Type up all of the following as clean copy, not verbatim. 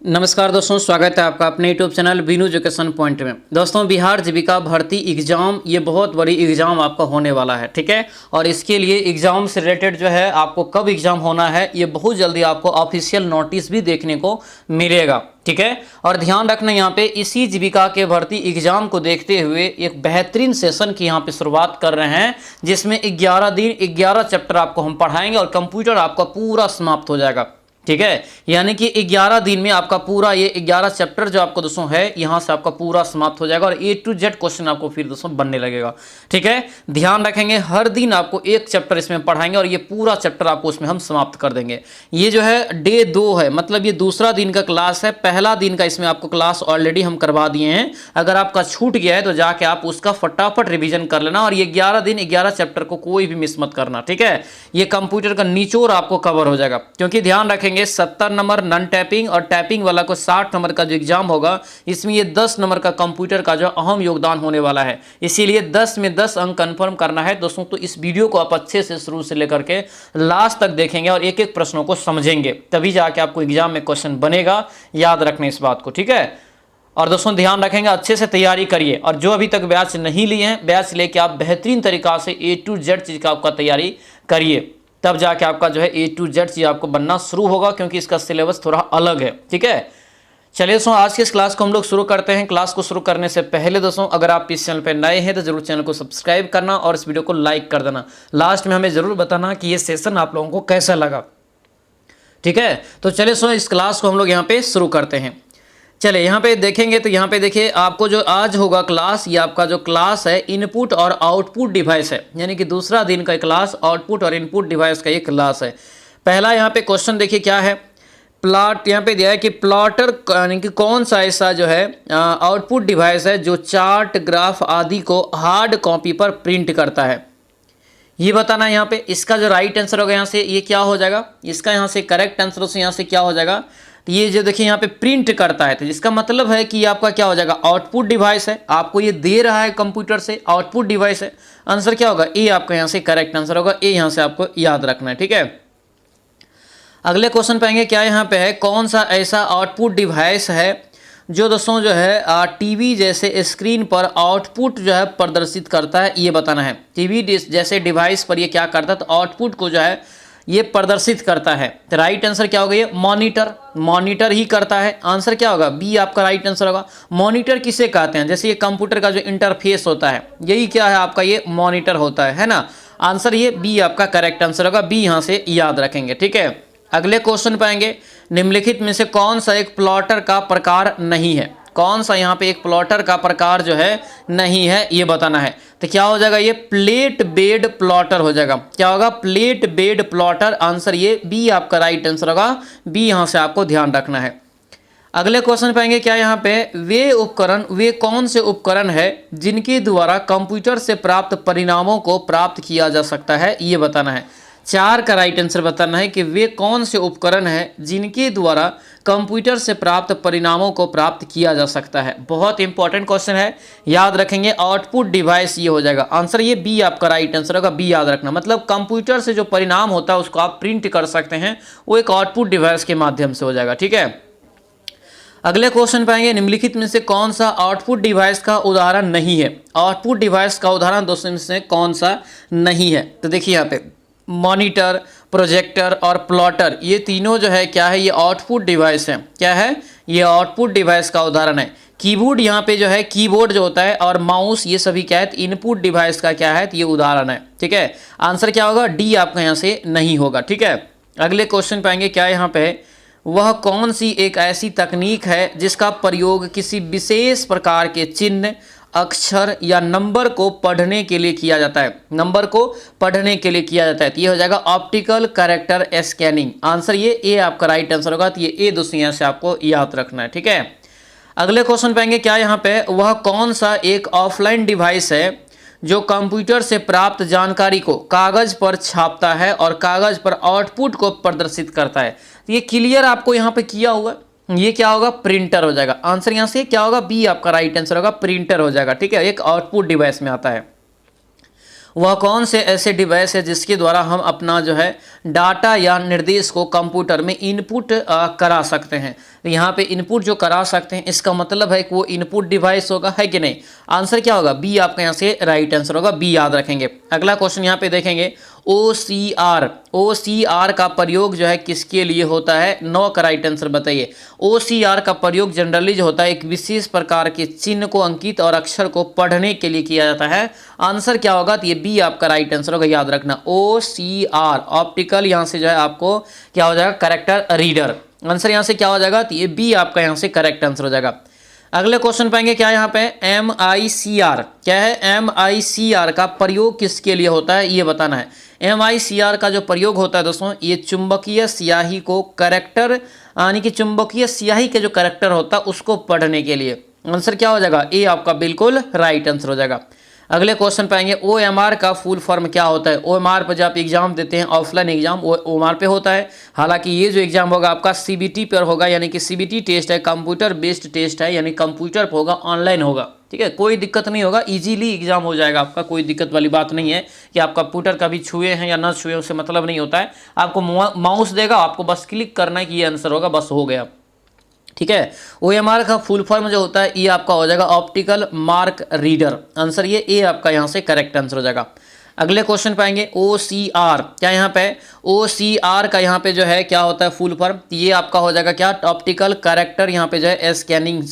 नमस्कार दोस्तों, स्वागत है आपका अपने YouTube channel Binu education point में। दोस्तों, बिहार जीविका भर्ती एग्ज़ाम ये बहुत बड़ी एग्ज़ाम आपका होने वाला है, ठीक है। और इसके लिए एग्ज़ाम से रिलेटेड जो है आपको कब एग्ज़ाम होना है ये बहुत जल्दी आपको ऑफिशियल नोटिस भी देखने को मिलेगा, ठीक है। और ध्यान रखना, यहाँ पे इसी जीविका के भर्ती एग्ज़ाम को देखते हुए एक बेहतरीन सेशन की यहाँ पे शुरुआत कर रहे हैं, जिसमें 11 दिन 11 चैप्टर आपको हम पढ़ाएंगे और कंप्यूटर आपका पूरा समाप्त हो जाएगा, ठीक है। यानी कि 11 दिन में आपका पूरा ये 11 चैप्टर जो आपको दोस्तों है यहाँ से आपका पूरा समाप्त हो जाएगा और A to Z क्वेश्चन आपको फिर दोस्तों बनने लगेगा, ठीक है। ध्यान रखेंगे, हर दिन आपको एक चैप्टर इसमें पढ़ाएंगे और ये पूरा चैप्टर आपको उसमें हम समाप्त कर देंगे। ये जो है डे 2 है, मतलब ये दूसरा दिन का क्लास है। पहला दिन का इसमें आपको क्लास ऑलरेडी हम करवा दिए हैं। अगर आपका छूट गया है तो जाके आप उसका फटाफट रिविजन कर लेना और ये 11 दिन 11 चैप्टर को कोई भी मिस मत करना, ठीक है। ये कंप्यूटर का निचोड़ आपको कवर हो जाएगा, क्योंकि ध्यान रखेंगे 70 नंबर नॉन टैपिंग और टैपिंग वाला को 60 नंबर का जो एग्जाम होगा, इसमें ये 10 नंबर का कंप्यूटर का जो अहम योगदान होने वाला है। इसीलिए 10 में 10 अंक कंफर्म करना है दोस्तों। तो इस वीडियो को आप अच्छे से शुरू से लेकर के लास्ट तक देखेंगे और एक एक प्रश्नों को समझेंगे, तभी जाके आपको एग्जाम में क्वेश्चन बनेगा। याद रखना इस बात को, ठीक है। और दोस्तों ध्यान रखेंगे, अच्छे से तैयारी करिए और जो अभी तक बैच नहीं लिए हैं, बैच लेके आप बेहतरीन तरीका से A to Z चीज का आपका तैयारी करिए, तब जाके आपका जो है A to Z चीज आपको बनना शुरू होगा, क्योंकि इसका सिलेबस थोड़ा अलग है, ठीक है। चलिए दोस्तों, आज की इस क्लास को हम लोग शुरू करते हैं। क्लास को शुरू करने से पहले दोस्तों, अगर आप इस चैनल पर नए हैं तो जरूर चैनल को सब्सक्राइब करना और इस वीडियो को लाइक कर देना। लास्ट में हमें जरूर बताना कि ये सेशन आप लोगों को कैसा लगा, ठीक है। तो चलिए दोस्तों, इस क्लास को हम लोग यहाँ पे शुरू करते हैं। चले यहाँ पे देखेंगे तो यहाँ पे देखिए, आपको जो आज होगा क्लास, ये आपका जो क्लास है इनपुट और आउटपुट डिवाइस है, यानी कि दूसरा दिन का क्लास आउटपुट और इनपुट डिवाइस का ये क्लास है। पहला यहाँ पे क्वेश्चन देखिए क्या है। प्लॉट यहाँ पे दिया है कि प्लॉटर यानी कि कौन सा ऐसा जो है आउटपुट डिवाइस है जो चार्ट, ग्राफ आदि को हार्ड कॉपी पर प्रिंट करता है, ये बताना है यहाँ पे। इसका जो राइट आंसर होगा यहाँ से ये क्या हो जाएगा, इसका यहाँ से करेक्ट आंसर से यहाँ से क्या हो जाएगा, तो ये जो देखिए यहाँ पे प्रिंट करता है, तो इसका मतलब है कि आपका क्या हो जाएगा, आउटपुट डिवाइस है। आपको ये दे रहा है कंप्यूटर से, आउटपुट डिवाइस है। आंसर क्या होगा, ए आपका यहाँ से करेक्ट आंसर होगा। ए यहाँ से आपको याद रखना है, ठीक है। अगले क्वेश्चन पे आएंगे, क्या यहाँ पे है, कौन सा ऐसा आउटपुट डिवाइस है जो दोस्तों जो है टीवी जैसे स्क्रीन पर आउटपुट जो है प्रदर्शित करता है, ये बताना है। टीवी जैसे डिवाइस पर ये क्या करता है, तो आउटपुट को जो है ये प्रदर्शित करता है। तो राइट आंसर क्या होगा, ये मॉनिटर, मॉनिटर ही करता है। आंसर क्या होगा, बी आपका राइट आंसर होगा। मॉनिटर किसे कहते हैं, जैसे ये कंप्यूटर का जो इंटरफेस होता है, यही क्या है आपका, ये मॉनिटर होता है ना। आंसर ये बी आपका करेक्ट आंसर होगा। बी यहाँ से याद रखेंगे, ठीक है। अगले क्वेश्चन पाएंगे, निम्नलिखित में से कौन सा एक प्लॉटर का प्रकार नहीं है। कौन सा यहाँ पे एक प्लॉटर का प्रकार जो है नहीं है, ये बताना है। तो क्या हो जाएगा, ये प्लेट बेड प्लॉटर हो जाएगा। क्या होगा, प्लेट बेड प्लॉटर। आंसर ये बी आपका राइट आंसर होगा। बी यहाँ से आपको ध्यान रखना है। अगले क्वेश्चन पाएंगे, क्या यहाँ पे, वे कौन से उपकरण है जिनके द्वारा कंप्यूटर से प्राप्त परिणामों को प्राप्त किया जा सकता है, ये बताना है। 4 का राइट आंसर बताना है कि वे कौन से उपकरण हैं जिनके द्वारा कंप्यूटर से प्राप्त परिणामों को प्राप्त किया जा सकता है। बहुत इंपॉर्टेंट क्वेश्चन है, याद रखेंगे। आउटपुट डिवाइस ये हो जाएगा। आंसर ये बी आपका राइट आंसर होगा। बी याद रखना, मतलब कंप्यूटर से जो परिणाम होता है उसको आप प्रिंट कर सकते हैं, वो एक आउटपुट डिवाइस के माध्यम से हो जाएगा, ठीक है। अगले क्वेश्चन पाएंगे, निम्नलिखित में से कौन सा आउटपुट डिवाइस का उदाहरण नहीं है। आउटपुट डिवाइस का उदाहरण दोस्तों में से कौन सा नहीं है, तो देखिए यहाँ पे मॉनिटर, प्रोजेक्टर और प्लॉटर, ये तीनों जो है क्या है, ये आउटपुट डिवाइस है। क्या है, ये आउटपुट डिवाइस का उदाहरण है। कीबोर्ड यहाँ पे जो है, कीबोर्ड जो होता है और माउस, ये सभी क्या है, इनपुट डिवाइस का क्या है, ये उदाहरण है, ठीक है। आंसर क्या होगा, डी आपका यहाँ से नहीं होगा, ठीक है। अगले क्वेश्चन पाएंगे, क्या यहाँ पे, वह कौन सी एक ऐसी तकनीक है जिसका प्रयोग किसी विशेष प्रकार के चिन्ह, अक्षर या नंबर को पढ़ने के लिए किया जाता है। नंबर को पढ़ने के लिए किया जाता है, तो ये हो जाएगा ऑप्टिकल कैरेक्टर स्कैनिंग। आंसर ये ए आपका राइट आंसर होगा। तो ये ए दोस्तों यहाँ से आपको याद रखना है, ठीक है। अगले क्वेश्चन पाएंगे, क्या यहाँ पे, वह कौन सा एक ऑफलाइन डिवाइस है जो कंप्यूटर से प्राप्त जानकारी को कागज पर छापता है और कागज पर आउटपुट को प्रदर्शित करता है। तो ये क्लियर आपको यहाँ पे किया हुआ, ये क्या होगा, प्रिंटर हो जाएगा। आंसर यहाँ से क्या होगा, बी आपका राइट आंसर होगा, प्रिंटर हो जाएगा, ठीक है। एक आउटपुट डिवाइस में आता है। वह कौन से ऐसे डिवाइस है जिसके द्वारा हम अपना जो है डाटा या निर्देश को कंप्यूटर में इनपुट करा सकते हैं। तो यहाँ पे इनपुट जो करा सकते हैं इसका मतलब है कि वो इनपुट डिवाइस होगा, है कि नहीं। आंसर क्या होगा, बी आपका यहाँ से राइट आंसर होगा, बी याद रखेंगे। अगला क्वेश्चन यहाँ पे देखेंगे, OCR का प्रयोग जो है किसके लिए होता है, 9 का राइट आंसर बताइए। OCR का प्रयोग जनरली जो होता है एक विशेष प्रकार के चिन्ह को, अंकित और अक्षर को पढ़ने के लिए किया जाता है। आंसर क्या होगा, तो ये बी आपका राइट आंसर होगा, याद रखना। OCR ऑप्टिकल, यहाँ से जो है आपको क्या हो जाएगा, कैरेक्टर रीडर। आंसर यहाँ से क्या हो जाएगा, तो ये बी आपका यहाँ से करेक्ट आंसर हो जाएगा। अगले क्वेश्चन पाएंगे क्या यहाँ पे, MICR क्या है, MICR का प्रयोग किसके लिए होता है ये बताना है। MICR का जो प्रयोग होता है दोस्तों, ये चुंबकीय स्याही को कैरेक्टर, यानी कि चुंबकीय स्याही के जो कैरेक्टर होता है उसको पढ़ने के लिए। आंसर क्या हो जाएगा, ए आपका बिल्कुल राइट आंसर हो जाएगा। अगले क्वेश्चन पाएंगे, OMR का फुल फॉर्म क्या होता है। OMR पर जब आप एग्जाम देते हैं, ऑफलाइन एग्जाम OMR पे होता है। हालांकि ये जो एग्जाम होगा आपका CBT पर होगा, यानी कि CBT टेस्ट है, कंप्यूटर बेस्ड टेस्ट है, यानी कंप्यूटर पर होगा, ऑनलाइन होगा, ठीक है। कोई दिक्कत नहीं होगा, इजीली एग्जाम हो जाएगा आपका, कोई दिक्कत वाली बात नहीं है कि आप कंप्यूटर कभी छुए हैं या ना छुए, उससे मतलब नहीं होता है। आपको माउस देगा, आपको बस क्लिक करना है कि ये आंसर होगा, बस हो गया, ठीक है। OMR का फुल फॉर्म जो होता है ये आपका हो जाएगा ऑप्टिकल मार्क रीडर। आंसर ये ए आपका यहाँ से करेक्ट आंसर हो जाएगा। अगले क्वेश्चन पाएंगे, OCR क्या यहाँ पे, OCR का यहाँ पे जो है क्या होता है फुल फॉर्म, ये आपका हो जाएगा क्या, ऑप्टिकल कैरेक्टर, यहाँ पे जो है स्कैनिंग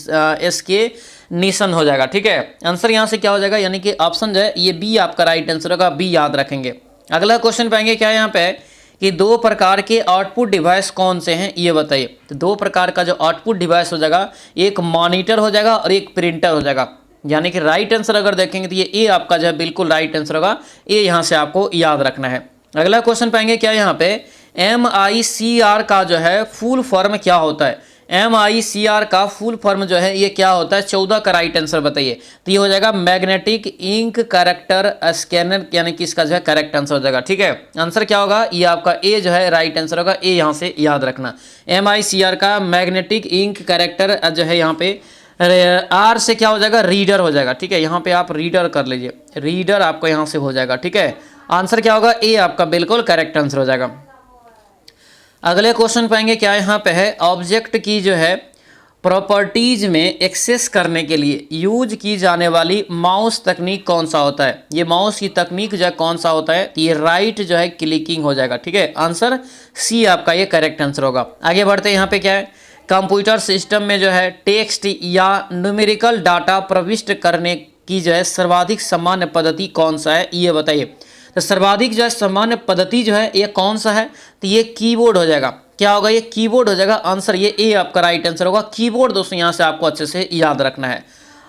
स्कैनिशन हो जाएगा, ठीक है। आंसर यहाँ से क्या हो जाएगा, यानी कि ऑप्शन जो है ये बी आपका राइट आंसर होगा, बी याद रखेंगे। अगला क्वेश्चन पाएंगे क्या यहाँ पे, कि 2 प्रकार के आउटपुट डिवाइस कौन से हैं ये बताइए। तो 2 प्रकार का जो आउटपुट डिवाइस हो जाएगा, एक मॉनिटर हो जाएगा और एक प्रिंटर हो जाएगा। यानी कि राइट आंसर अगर देखेंगे तो ये ए आपका जो है बिल्कुल राइट आंसर होगा, ए यहाँ से आपको याद रखना है। अगला क्वेश्चन पाएंगे क्या यहाँ पे, MICR का जो है फुल फॉर्म क्या होता है। MICR का फुल फॉर्म जो है ये क्या होता है, 14 का राइट आंसर बताइए। तो ये हो जाएगा मैग्नेटिक इंक कैरेक्टर स्कैनर, यानी कि इसका जो है करेक्ट आंसर हो जाएगा, ठीक है। आंसर क्या होगा, ये आपका ए जो है राइट आंसर होगा, ए यहाँ से याद रखना। MICR का मैग्नेटिक इंक कैरेक्टर जो है यहाँ पे आर से क्या हो जाएगा, रीडर हो जाएगा, ठीक है। यहाँ पे आप रीडर कर लीजिए, रीडर आपको यहाँ से हो जाएगा, ठीक है। आंसर क्या होगा, ए आपका बिल्कुल करेक्ट आंसर हो जाएगा। अगले क्वेश्चन पाएंगे क्या यहाँ पे है, ऑब्जेक्ट की जो है प्रॉपर्टीज में एक्सेस करने के लिए यूज की जाने वाली माउस तकनीक कौन सा होता है। ये माउस की तकनीक जो है कौन सा होता है, तो ये राइट जो है क्लिकिंग हो जाएगा, ठीक है। आंसर सी आपका ये करेक्ट आंसर होगा। आगे बढ़ते हैं, यहाँ पे क्या है, कंप्यूटर सिस्टम में जो है टेक्स्ट या न्यूमेरिकल डाटा प्रविष्ट करने की जो है सर्वाधिक सामान्य पद्धति कौन सा है ये बताइए। तो सर्वाधिक जो है सामान्य पद्धति जो है ये कौन सा है, तो ये कीबोर्ड हो जाएगा। क्या होगा, ये कीबोर्ड हो जाएगा। आंसर ये ए आपका राइट आंसर होगा, कीबोर्ड दोस्तों यहाँ से आपको अच्छे से याद रखना है।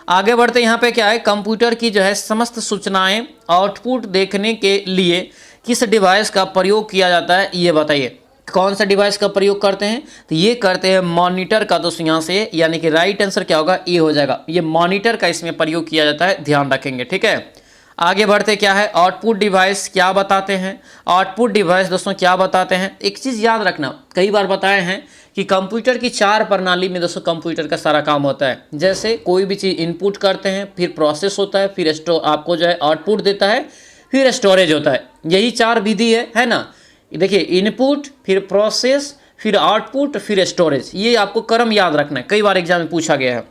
आगे बढ़ते यहाँ पे क्या है, कंप्यूटर की जो है समस्त सूचनाएं आउटपुट देखने के लिए किस डिवाइस का प्रयोग किया जाता है ये बताइए। कौन सा डिवाइस का प्रयोग करते हैं, तो ये करते हैं मॉनिटर का दोस्तों यहाँ से, यानी कि राइट आंसर क्या होगा, ए हो जाएगा। ये मॉनिटर का इसमें प्रयोग किया जाता है, ध्यान रखेंगे, ठीक है। आगे बढ़ते क्या है, आउटपुट डिवाइस क्या बताते हैं। आउटपुट डिवाइस दोस्तों क्या बताते हैं, एक चीज़ याद रखना, कई बार बताए हैं कि कंप्यूटर की 4 प्रणाली में दोस्तों कंप्यूटर का सारा काम होता है। जैसे कोई भी चीज़ इनपुट करते हैं, फिर प्रोसेस होता है, फिर आपको जो है आउटपुट देता है, फिर स्टोरेज होता है। यही 4 विधि है ना। देखिए, इनपुट, फिर प्रोसेस, फिर आउटपुट, फिर स्टोरेज, ये आपको क्रम याद रखना है, कई बार एग्जाम में पूछा गया है।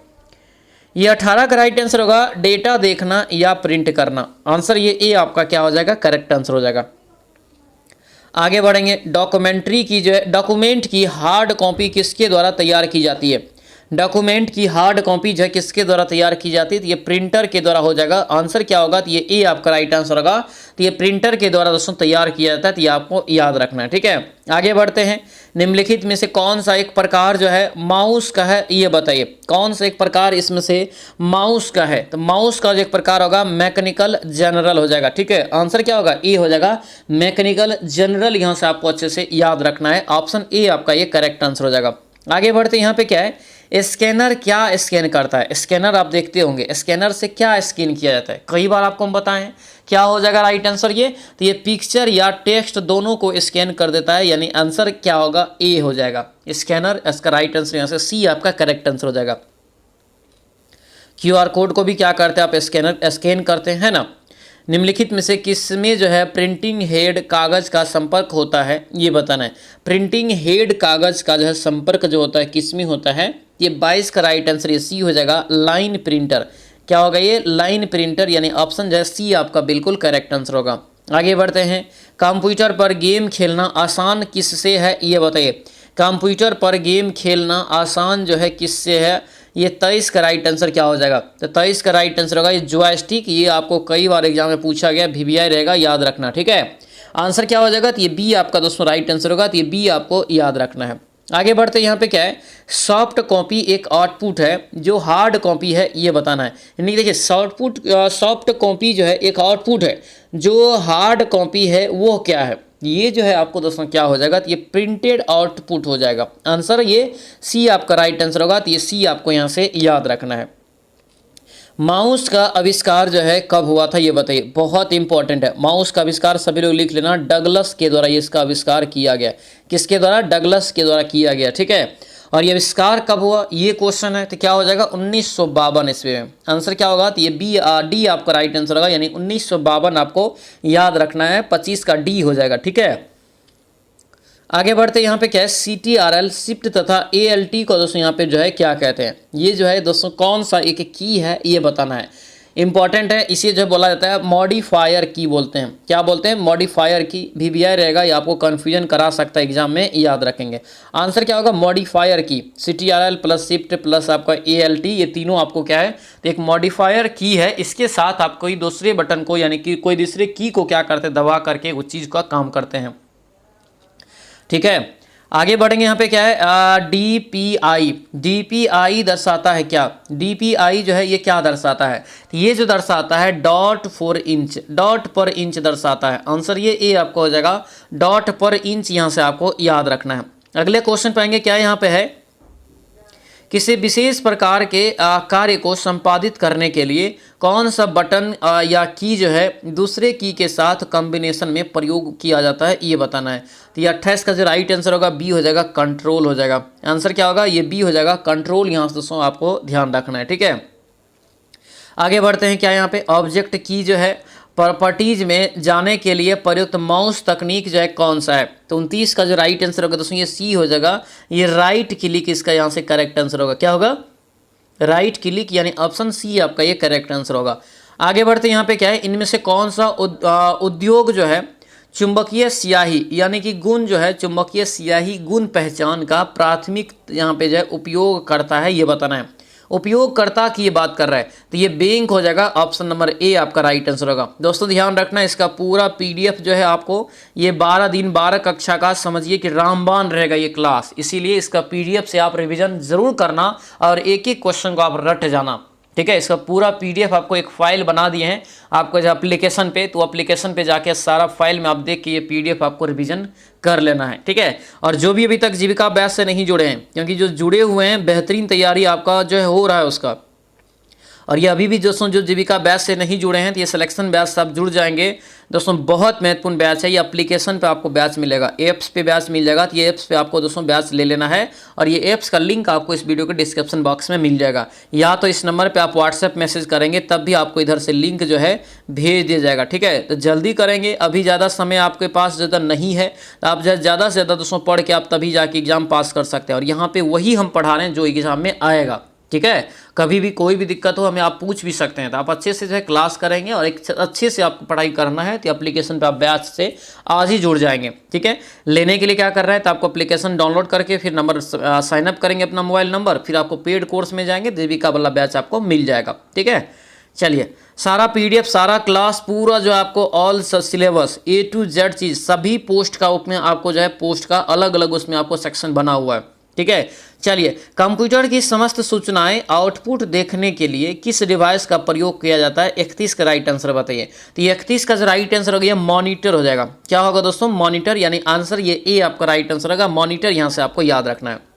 ये 18 का राइट आंसर होगा, डेटा देखना या प्रिंट करना। आंसर ये ए आपका क्या हो जाएगा, करेक्ट आंसर हो जाएगा। आगे बढ़ेंगे, डॉक्यूमेंट्री की जो है डॉक्यूमेंट की हार्ड कॉपी किसके द्वारा तैयार की जाती है। डॉक्यूमेंट की हार्ड कॉपी जो है किसके द्वारा तैयार की जाती है, तो ये प्रिंटर के द्वारा हो जाएगा। आंसर क्या होगा, तो ये ए आपका राइट आंसर होगा। तो ये प्रिंटर के द्वारा दोस्तों तैयार किया जाता है, तो ये आपको याद रखना है, ठीक है। आगे बढ़ते हैं, निम्नलिखित में से कौन सा एक प्रकार जो है माउस का है ये बताइए। कौन सा एक प्रकार इसमें से माउस का है, तो माउस का जो एक प्रकार होगा मैकेनिकल जनरल हो जाएगा, ठीक है। आंसर क्या होगा, ए हो जाएगा, मैकेनिकल जनरल। यहाँ से आपको अच्छे से याद रखना है, ऑप्शन ए आपका ये करेक्ट आंसर हो जाएगा। आगे बढ़ते यहाँ पे क्या है, स्कैनर क्या स्कैन करता है। स्कैनर आप देखते होंगे, स्कैनर से क्या स्कैन किया जाता है, कई बार आपको हम बताएं हैं। क्या हो जाएगा राइट आंसर ये, तो ये पिक्चर या टेक्स्ट दोनों को स्कैन कर देता है, यानी आंसर क्या होगा, ए हो जाएगा स्कैनर। इसका राइट आंसर यहाँ से सी आपका करेक्ट आंसर हो जाएगा। QR कोड को भी क्या करते हैं आप, स्कैन करते हैं ना। निम्नलिखित में से किस में जो है प्रिंटिंग हेड कागज का संपर्क होता है, ये बताना है। प्रिंटिंग हेड कागज का जो है संपर्क जो होता है किस में होता है, ये 22 का राइट आंसर ये सी हो जाएगा, लाइन प्रिंटर। क्या होगा ये, लाइन प्रिंटर, यानी ऑप्शन जो है सी आपका बिल्कुल करेक्ट आंसर होगा। आगे बढ़ते हैं, कंप्यूटर पर गेम खेलना आसान किससे है, ये बताइए। कंप्यूटर पर गेम खेलना आसान जो है किससे है, ये 23 का राइट आंसर क्या हो जाएगा, तो 23 का राइट आंसर होगा ये जॉयस्टिक। ये आपको कई बार एग्जाम में पूछा गया, VVI रहेगा, याद रखना, ठीक है। आंसर क्या हो जाएगा, तो ये बी आपका दोस्तों राइट आंसर होगा, तो ये बी आपको याद रखना है। आगे बढ़ते हैं, यहाँ पे क्या है, सॉफ्ट कॉपी एक आउटपुट है, जो हार्ड कॉपी है ये बताना है। यानी देखिए सॉफ्ट कॉपी जो है एक आउटपुट है, जो हार्ड कॉपी है वो क्या है, ये जो है आपको दोस्तों क्या हो जाएगा, तो ये प्रिंटेड आउटपुट हो जाएगा। आंसर ये सी आपका राइट आंसर होगा, तो ये सी आपको यहाँ से याद रखना है। माउस का आविष्कार जो है कब हुआ था, ये बताइए, बहुत इंपॉर्टेंट है। माउस का आविष्कार सभी लोग लिख लेना, डगलस के द्वारा ये इसका आविष्कार किया गया। किसके द्वारा, डगलस के द्वारा किया गया, ठीक है। और ये आविष्कार कब हुआ, ये क्वेश्चन है, तो क्या हो जाएगा 1952 ईस्वी में। आंसर क्या होगा, तो ये डी आपका राइट आंसर होगा, यानी 1952 आपको याद रखना है, 25 का डी हो जाएगा, ठीक है। आगे बढ़ते यहाँ पे क्या है, CTRL शिफ्ट तथा ALT को दोस्तों यहाँ पे जो है क्या कहते हैं, ये जो है दोस्तों कौन सा एक की है ये बताना है, इंपॉर्टेंट है। इसे जो बोला जाता है मॉडिफायर की बोलते हैं, क्या बोलते हैं, मॉडिफायर की। VVI रहेगा, ये आपको कन्फ्यूजन करा सकता है एग्जाम में, याद रखेंगे। आंसर क्या होगा, मॉडिफायर की। CTRL प्लस शिफ्ट प्लस आपका ALT, ये तीनों आपको क्या है, तो एक मॉडिफायर की है। इसके साथ आप कोई दूसरे बटन को, यानी कि कोई दूसरे की को क्या करते हैं, दबा करके उस चीज़ का काम करते हैं, ठीक है। आगे बढ़ेंगे, यहाँ पे क्या है, DPI दर्शाता है क्या, DPI जो है ये क्या दर्शाता है, ये जो दर्शाता है डॉट पर इंच दर्शाता है। आंसर ये ए आपको हो जाएगा, डॉट पर इंच, यहाँ से आपको याद रखना है। अगले क्वेश्चन पाएंगे, क्या यहाँ पे है, किसी विशेष प्रकार के कार्य को संपादित करने के लिए कौन सा बटन या की जो है दूसरे की के साथ कॉम्बिनेशन में प्रयोग किया जाता है, ये बताना है। तो ये 28 का जो राइट आंसर होगा बी हो जाएगा, कंट्रोल हो जाएगा। आंसर क्या होगा, ये बी हो जाएगा, कंट्रोल। यहाँ से दोस्तों आपको ध्यान रखना है, ठीक है। आगे बढ़ते हैं, क्या यहाँ पे ऑब्जेक्ट की जो है प्रॉपर्टीज में जाने के लिए प्रयुक्त माउस तकनीक जो है कौन सा है, तो 29 का जो राइट आंसर होगा दोस्तों ये सी हो जाएगा, ये राइट क्लिक इसका यहाँ से करेक्ट आंसर होगा। क्या होगा, राइट क्लिक, यानी ऑप्शन सी आपका ये करेक्ट आंसर होगा। आगे बढ़ते यहाँ पे क्या है, इनमें से कौन सा उद्योग जो है चुंबकीय स्याही यानी कि गुण जो है, चुंबकीय स्याही गुण पहचान का प्राथमिक यहाँ पे जो है उपयोग करता है, ये बताना है। उपयोगकर्ता की ये बात कर रहा है, तो ये बैंक हो जाएगा, ऑप्शन नंबर ए आपका राइट आंसर होगा। दोस्तों ध्यान रखना, इसका पूरा PDF जो है आपको ये 12 दिन 12 कक्षा का समझिए कि रामबाण रहेगा ये क्लास, इसीलिए इसका PDF से आप रिवीजन जरूर करना और एक एक क्वेश्चन को आप रट जाना, ठीक है। इसका पूरा PDF आपको एक फाइल बना दिए हैं आपको जो एप्लीकेशन पे, तो एप्लीकेशन पे जाके सारा फाइल में आप देख के ये PDF आपको रिवीजन कर लेना है, ठीक है। और जो भी अभी तक जीविका बैच से नहीं जुड़े हैं, क्योंकि जो जुड़े हुए हैं बेहतरीन तैयारी आपका जो है हो रहा है उसका, और ये अभी भी दोस्तों जो जीविका बैच से नहीं जुड़े हैं तो ये सिलेक्शन बैच से आप जुड़ जाएंगे। दोस्तों बहुत महत्वपूर्ण बैच है ये, एप्लीकेशन पे आपको बैच मिलेगा, ऐप्स पे बैच मिल जाएगा, तो ये ऐप्स पे आपको दोस्तों बैच ले लेना है। और ये ऐप्स का लिंक आपको इस वीडियो के डिस्क्रिप्शन बॉक्स में मिल जाएगा, या तो इस नंबर पे आप व्हाट्सएप मैसेज करेंगे तब भी आपको इधर से लिंक जो है भेज दिया जाएगा, ठीक है। तो जल्दी करेंगे, अभी ज़्यादा समय आपके पास ज़्यादा नहीं है, तो आप ज़्यादा से ज़्यादा दोस्तों पढ़ के आप तभी जाके एग्जाम पास कर सकते हैं। और यहाँ पर वही हम पढ़ा रहे हैं जो एग्जाम में आएगा, ठीक है। कभी भी कोई भी दिक्कत हो हमें आप पूछ भी सकते हैं, तो आप अच्छे से जो है क्लास करेंगे और एक अच्छे से आपको पढ़ाई करना है तो एप्लीकेशन पे आप बैच से आज ही जुड़ जाएंगे, ठीक है। लेने के लिए क्या कर रहे हैं, तो आपको एप्लीकेशन डाउनलोड करके फिर नंबर साइन अप करेंगे अपना मोबाइल नंबर, फिर आपको पेड कोर्स में जाएंगे, जीविका वाला बैच आपको मिल जाएगा, ठीक है। चलिए सारा PDF सारा क्लास पूरा जो आपको all syllabus A to Z चीज़ सभी पोस्ट का उसमें आपको जो है पोस्ट का अलग अलग उसमें आपको सेक्शन बना हुआ है, ठीक है। चलिए कंप्यूटर की समस्त सूचनाएं आउटपुट देखने के लिए किस डिवाइस का प्रयोग किया जाता है, 31 का राइट आंसर बताइए। तो ये 31 का राइट आंसर हो गया मॉनिटर हो जाएगा। क्या होगा दोस्तों, मॉनिटर, यानी आंसर ये ए आपका राइट आंसर होगा, मॉनिटर यहाँ से आपको याद रखना है।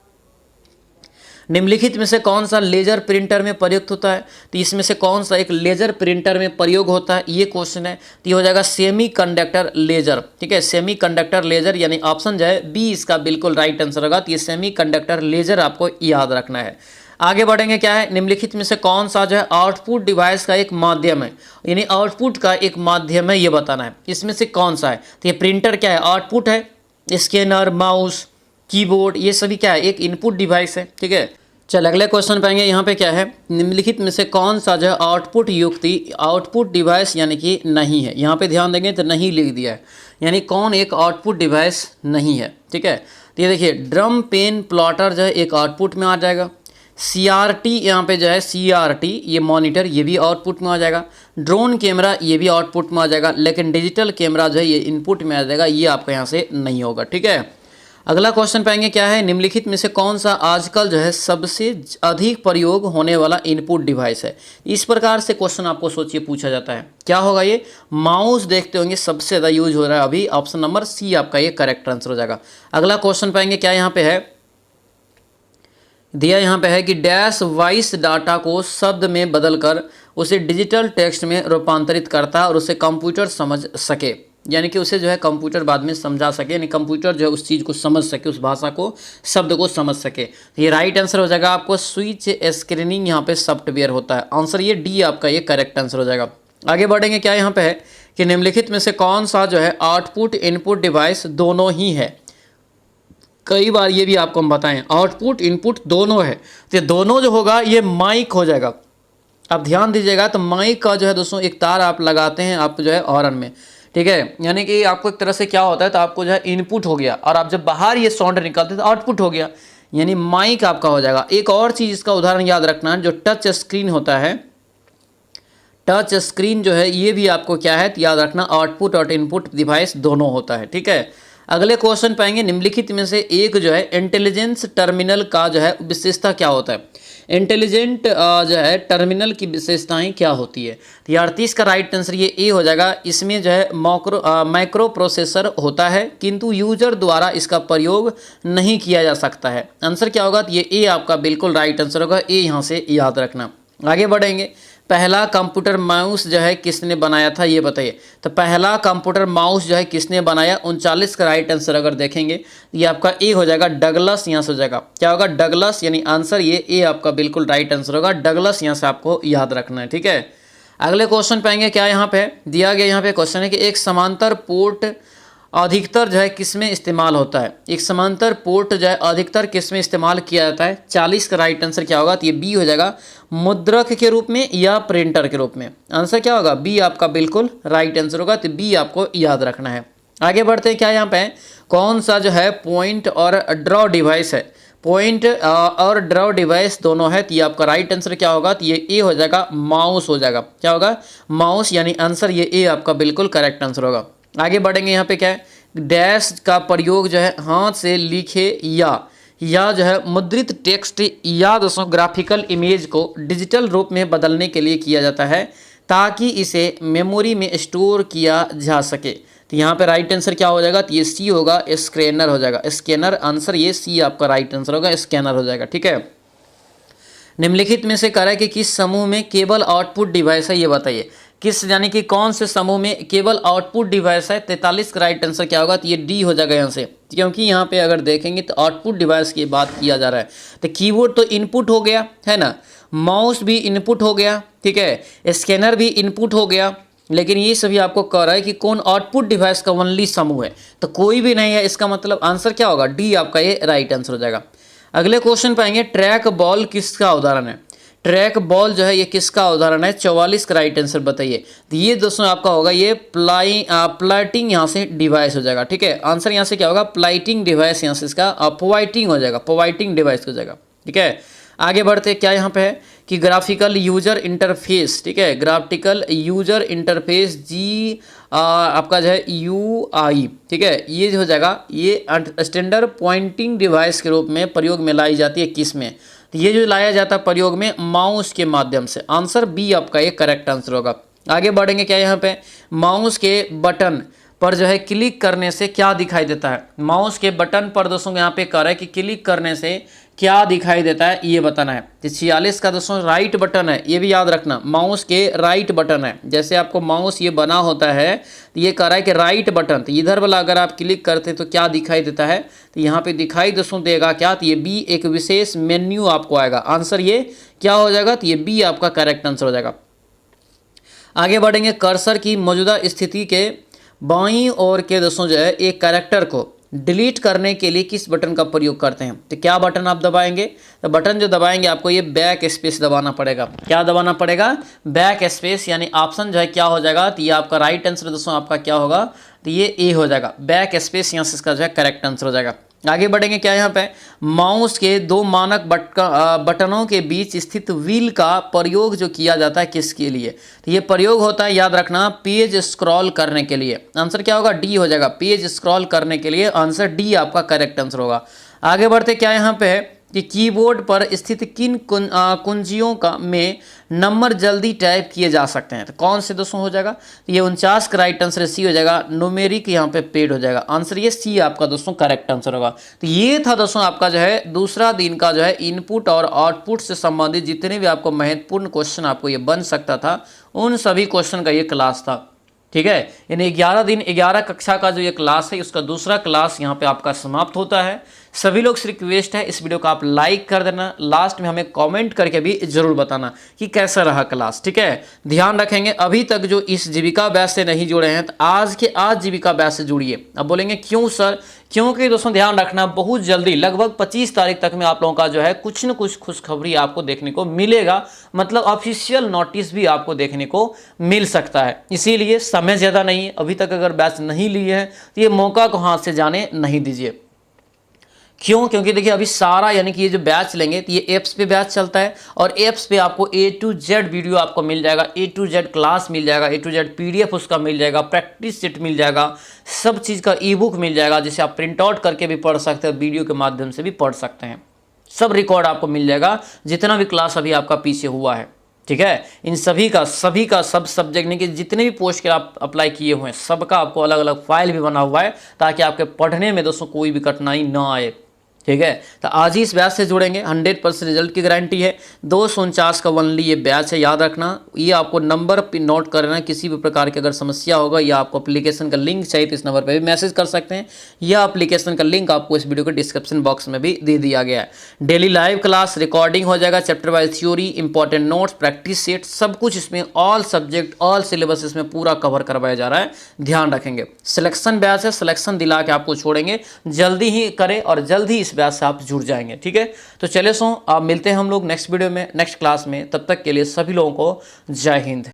निम्नलिखित में से कौन सा लेजर प्रिंटर में प्रयुक्त होता है, तो इसमें से कौन सा एक लेजर प्रिंटर में प्रयोग होता है, ये क्वेश्चन है। तो ये हो जाएगा सेमी कंडक्टर लेजर, ठीक है, सेमी कंडक्टर लेजर, यानी ऑप्शन जो है बी इसका बिल्कुल राइट आंसर होगा। तो ये सेमी कंडक्टर लेजर आपको याद रखना है। आगे बढ़ेंगे, क्या है निम्नलिखित में से कौन सा जो है आउटपुट डिवाइस का एक माध्यम है, यानी आउटपुट का एक माध्यम है ये बताना है, इसमें से कौन सा है। तो ये प्रिंटर क्या है, आउटपुट है। स्कैनर, माउस, कीबोर्ड, ये सभी क्या है, एक इनपुट डिवाइस है। ठीक है, चल अगले क्वेश्चन पाएंगे। यहाँ पे क्या है, निम्नलिखित में से कौन सा जो है आउटपुट युक्ति आउटपुट डिवाइस यानी कि नहीं है। यहाँ पे ध्यान देंगे तो नहीं लिख दिया है, यानी कौन एक आउटपुट डिवाइस नहीं है। ठीक है, तो ये देखिए ड्रम पेन प्लॉटर जो है एक आउटपुट में आ जाएगा। CRT यहाँ पे जो है CRT ये मॉनिटर, ये भी आउटपुट में आ जाएगा। ड्रोन कैमरा ये भी आउटपुट में आ जाएगा, लेकिन डिजिटल कैमरा जो है ये इनपुट में आ जाएगा, ये आपका यहाँ से नहीं होगा। ठीक है, अगला क्वेश्चन पाएंगे, क्या है निम्नलिखित में से कौन सा आजकल जो है सबसे अधिक प्रयोग होने वाला इनपुट डिवाइस है। इस प्रकार से क्वेश्चन आपको सोचिए पूछा जाता है, क्या होगा ये, माउस देखते होंगे सबसे ज़्यादा यूज हो रहा है अभी, ऑप्शन नंबर सी आपका ये करेक्ट आंसर हो जाएगा। अगला क्वेश्चन पाएंगे, क्या यहाँ पे है दिया, यहाँ पे है कि डैश वॉइस डाटा को शब्द में बदलकर उसे डिजिटल टेक्स्ट में रूपांतरित करता है और उसे कंप्यूटर समझ सके, यानी कि उसे जो है कंप्यूटर बाद में समझा सके, यानी कंप्यूटर जो है उस चीज़ को समझ सके, उस भाषा को, शब्द को समझ सके। ये राइट आंसर हो जाएगा आपको स्विच स्क्रीनिंग यहाँ पे सॉफ्टवेयर होता है। आंसर ये डी आपका ये करेक्ट आंसर हो जाएगा। आगे बढ़ेंगे, क्या यहाँ पे है कि निम्नलिखित में से कौन सा जो है आउटपुट इनपुट डिवाइस दोनों ही है। कई बार ये भी आपको हम बताएं, आउटपुट इनपुट दोनों है, तो दोनों जो होगा ये माइक हो जाएगा। अब ध्यान दीजिएगा, तो माइक का जो है दोस्तों एक तार आप लगाते हैं आप जो है हॉर्न में। ठीक है, यानी कि आपको एक तरह से क्या होता है, तो आपको जो है इनपुट हो गया और आप जब बाहर ये साउंड निकालते हैं तो आउटपुट हो गया, यानी माइक आपका हो जाएगा। एक और चीज़ इसका उदाहरण याद रखना है, जो टच स्क्रीन होता है, टच स्क्रीन जो है ये भी आपको क्या है याद रखना, आउटपुट और इनपुट डिवाइस दोनों होता है। ठीक है, अगले क्वेश्चन पाएंगे, निम्नलिखित में से एक जो है इंटेलिजेंस टर्मिनल का जो है विशेषता क्या होता है। इंटेलिजेंट जो है टर्मिनल की विशेषताएं क्या होती है। तो यार 30 का राइट आंसर ये ए हो जाएगा। इसमें जो है माइक्रो प्रोसेसर होता है, किंतु यूजर द्वारा इसका प्रयोग नहीं किया जा सकता है। आंसर क्या होगा, तो ये ए आपका बिल्कुल राइट आंसर होगा, ए यहाँ से याद रखना। आगे बढ़ेंगे, पहला कंप्यूटर माउस जो है किसने बनाया था ये बताइए। तो पहला कंप्यूटर माउस जो है किसने बनाया, 39 का राइट आंसर अगर देखेंगे ये आपका ए हो जाएगा, डगलस यहाँ से हो जाएगा। क्या होगा, डगलस, यानी आंसर ये ए आपका बिल्कुल राइट आंसर होगा, डगलस यहाँ से आपको याद रखना है। ठीक है, अगले क्वेश्चन पाएंगे, क्या यहाँ पे दिया गया, यहाँ पे क्वेश्चन है कि एक समांतर पोर्ट अधिकतर जो है किसमें इस्तेमाल होता है। एक समांतर पोर्ट जो है अधिकतर किसमें इस्तेमाल किया जाता है। 40 का राइट आंसर क्या होगा, तो ये बी हो जाएगा, मुद्रक के रूप में या प्रिंटर के रूप में। आंसर क्या होगा, बी आपका बिल्कुल राइट आंसर होगा, तो बी आपको याद रखना है। आगे बढ़ते हैं, क्या यहाँ पे कौन सा जो है पॉइंट और ड्रॉ डिवाइस है। पॉइंट और ड्रॉ डिवाइस दोनों है, तो ये आपका राइट आंसर क्या होगा, तो ये ए हो जाएगा, माउस हो जाएगा। क्या होगा, माउस, यानी आंसर ये ए आपका बिल्कुल करेक्ट आंसर होगा। आगे बढ़ेंगे, यहाँ पे क्या है, डैश का प्रयोग जो है हाथ से लिखे या जो है मुद्रित टेक्स्ट या दोस्तों ग्राफिकल इमेज को डिजिटल रूप में बदलने के लिए किया जाता है, ताकि इसे मेमोरी में स्टोर किया जा सके। तो यहाँ पे राइट आंसर क्या हो जाएगा, तो ये सी होगा, स्कैनर हो जाएगा, स्कैनर। आंसर ये सी आपका राइट आंसर होगा, स्कैनर हो जाएगा। ठीक है, निम्नलिखित में से कह रहा है कि किस समूह में केवल आउटपुट डिवाइस है, ये बताइए। किस, यानी कि कौन से समूह में केवल आउटपुट डिवाइस है। 43 का राइट आंसर क्या होगा, तो ये डी हो जाएगा यहाँ से, क्योंकि यहाँ पे अगर देखेंगे तो आउटपुट डिवाइस की बात किया जा रहा है। तो कीबोर्ड तो इनपुट हो गया है ना, माउस भी इनपुट हो गया, ठीक है, स्कैनर भी इनपुट हो गया, लेकिन ये सभी आपको कह रहा है कि कौन आउटपुट डिवाइस का ओनली समूह है, तो कोई भी नहीं है। इसका मतलब आंसर क्या होगा, डी आपका ये राइट आंसर हो जाएगा। अगले क्वेश्चन पाएंगे, ट्रैक बॉल किसका उदाहरण है। ट्रैक बॉल जो है ये किसका उदाहरण है, 44 का राइट आंसर बताइए। तो ये दोस्तों आपका होगा ये प्लाइटिंग यहाँ से डिवाइस हो जाएगा। ठीक है, आंसर यहाँ से क्या होगा, प्लाइटिंग डिवाइस, यहाँ से इसका प्रोवाइटिंग हो जाएगा, प्रोवाइटिंग डिवाइस हो जाएगा। ठीक है, आगे बढ़ते क्या यहाँ पे है कि ग्राफिकल यूजर इंटरफेस। ठीक है, ग्राफिकल यूजर इंटरफेस जी आपका जो है UI। ठीक है, ये जो हो जाएगा ये स्टैंडर्ड पॉइंटिंग डिवाइस के रूप में प्रयोग में लाई जाती है, किस में, तो ये जो लाया जाता है प्रयोग में माउस के माध्यम से। आंसर बी आपका ये करेक्ट आंसर होगा। आगे बढ़ेंगे, क्या यहाँ पे माउस के बटन पर जो है क्लिक करने से क्या दिखाई देता है। माउस के बटन पर दोस्तों यहाँ पे कह रहा है कि क्लिक करने से क्या दिखाई देता है ये बताना है। तो 46 का दोस्तों राइट बटन है, ये भी याद रखना, माउस के राइट बटन है। जैसे आपको माउस ये बना होता है तो ये कह रहा है कि राइट बटन, तो इधर वाला अगर आप क्लिक करते तो क्या दिखाई देता है, तो यहाँ पे दिखाई दोस्तों देगा क्या, तो ये बी एक विशेष मेन्यू आपको आएगा। आंसर ये क्या हो जाएगा, तो ये बी आपका करेक्ट आंसर हो जाएगा। आगे बढ़ेंगे, कर्सर की मौजूदा स्थिति के बाईं ओर के दोस्तों जो है एक कैरेक्टर को डिलीट करने के लिए किस बटन का प्रयोग करते हैं, तो क्या बटन आप दबाएंगे, तो बटन जो दबाएंगे आपको ये बैक स्पेस दबाना पड़ेगा। क्या दबाना पड़ेगा, बैक स्पेस, यानी ऑप्शन जो है क्या हो जाएगा, तो ये आपका राइट आंसर दोस्तों आपका क्या होगा, तो ये ए हो जाएगा, बैक स्पेस यहाँ से इसका जो है करेक्ट आंसर हो जाएगा। आगे बढ़ेंगे, क्या यहाँ पे माउस के दो मानक बटनों के बीच स्थित व्हील का प्रयोग जो किया जाता है किसके लिए, तो ये प्रयोग होता है याद रखना पेज स्क्रॉल करने के लिए। आंसर क्या होगा, डी हो जाएगा, पेज स्क्रॉल करने के लिए आंसर डी आपका करेक्ट आंसर होगा। आगे बढ़ते, क्या यहाँ पे है कि कीबोर्ड पर स्थित किन कुंजियों का में नंबर जल्दी टाइप किए जा सकते हैं, तो कौन से दोस्तों हो जाएगा, तो ये 49 का राइट आंसर सी हो जाएगा, न्यूमेरिक यहाँ पे पेड हो जाएगा। आंसर ये सी आपका दोस्तों करेक्ट आंसर होगा। तो ये था दोस्तों आपका जो है दूसरा दिन का जो है इनपुट और आउटपुट से संबंधित जितने भी आपको महत्वपूर्ण क्वेश्चन आपको ये बन सकता था, उन सभी क्वेश्चन का ये क्लास था। ठीक है, यानी 11 दिन 11 कक्षा का जो ये क्लास है उसका दूसरा क्लास यहाँ पे आपका समाप्त होता है। सभी लोग से रिक्वेस्ट है इस वीडियो को आप लाइक कर देना, लास्ट में हमें कमेंट करके भी जरूर बताना कि कैसा रहा क्लास। ठीक है, ध्यान रखेंगे अभी तक जो इस जीविका बैच से नहीं जुड़े हैं तो आज के आज जीविका बैच से जुड़िए। अब बोलेंगे क्यों सर, क्योंकि दोस्तों ध्यान रखना बहुत जल्दी लगभग 25 तारीख तक में आप लोगों का जो है कुछ न कुछ खुशखबरी आपको देखने को मिलेगा, मतलब ऑफिशियल नोटिस भी आपको देखने को मिल सकता है। इसीलिए समय ज़्यादा नहीं है, अभी तक अगर बैच नहीं लिए हैं तो ये मौका को हाथ से जाने नहीं दीजिए। क्यों, क्योंकि देखिए अभी सारा यानी कि ये जो बैच लेंगे तो ये एप्स पे बैच चलता है और एप्स पे आपको A to Z वीडियो आपको मिल जाएगा, A to Z क्लास मिल जाएगा, A to Z PDF उसका मिल जाएगा, प्रैक्टिस सेट मिल जाएगा, सब चीज़ का ई बुक मिल जाएगा जिसे आप प्रिंट आउट करके भी पढ़ सकते हैं, वीडियो के माध्यम से भी पढ़ सकते हैं। सब रिकॉर्ड आपको मिल जाएगा जितना भी क्लास अभी आपका पीछे हुआ है। ठीक है, इन सभी का सब सब्जेक्ट नहीं कि जितने भी पोस्ट के आप अप्लाई किए हुए हैं सबका आपको अलग अलग फाइल भी बना हुआ है ताकि आपके पढ़ने में दोस्तों कोई भी कठिनाई ना आए। ठीक है, तो आज ही इस बैच से जुड़ेंगे, 100% रिजल्ट की गारंटी है। 249 का ओनली ये बैच है, याद रखना। ये आपको नंबर पे नोट करना, किसी भी प्रकार की अगर समस्या होगा या आपको एप्लीकेशन का लिंक चाहिए तो इस नंबर पे भी मैसेज कर सकते हैं, या एप्लीकेशन का लिंक आपको इस वीडियो के डिस्क्रिप्शन बॉक्स में भी दे दिया गया है। डेली लाइव क्लास रिकॉर्डिंग हो जाएगा, chapter wise theory, important notes, practice set, सब कुछ इसमें ऑल सब्जेक्ट ऑल सिलेबस इसमें पूरा कवर करवाया जा रहा है। ध्यान रखेंगे, सिलेक्शन बैच है, सिलेक्शन दिला के आपको छोड़ेंगे, जल्दी ही करें और जल्द ही इस बैच से आप जुड़ जाएंगे। ठीक है, तो चले आप मिलते हैं हम लोग नेक्स्ट वीडियो में, नेक्स्ट क्लास में। तब तक के लिए सभी लोगों को जय हिंद।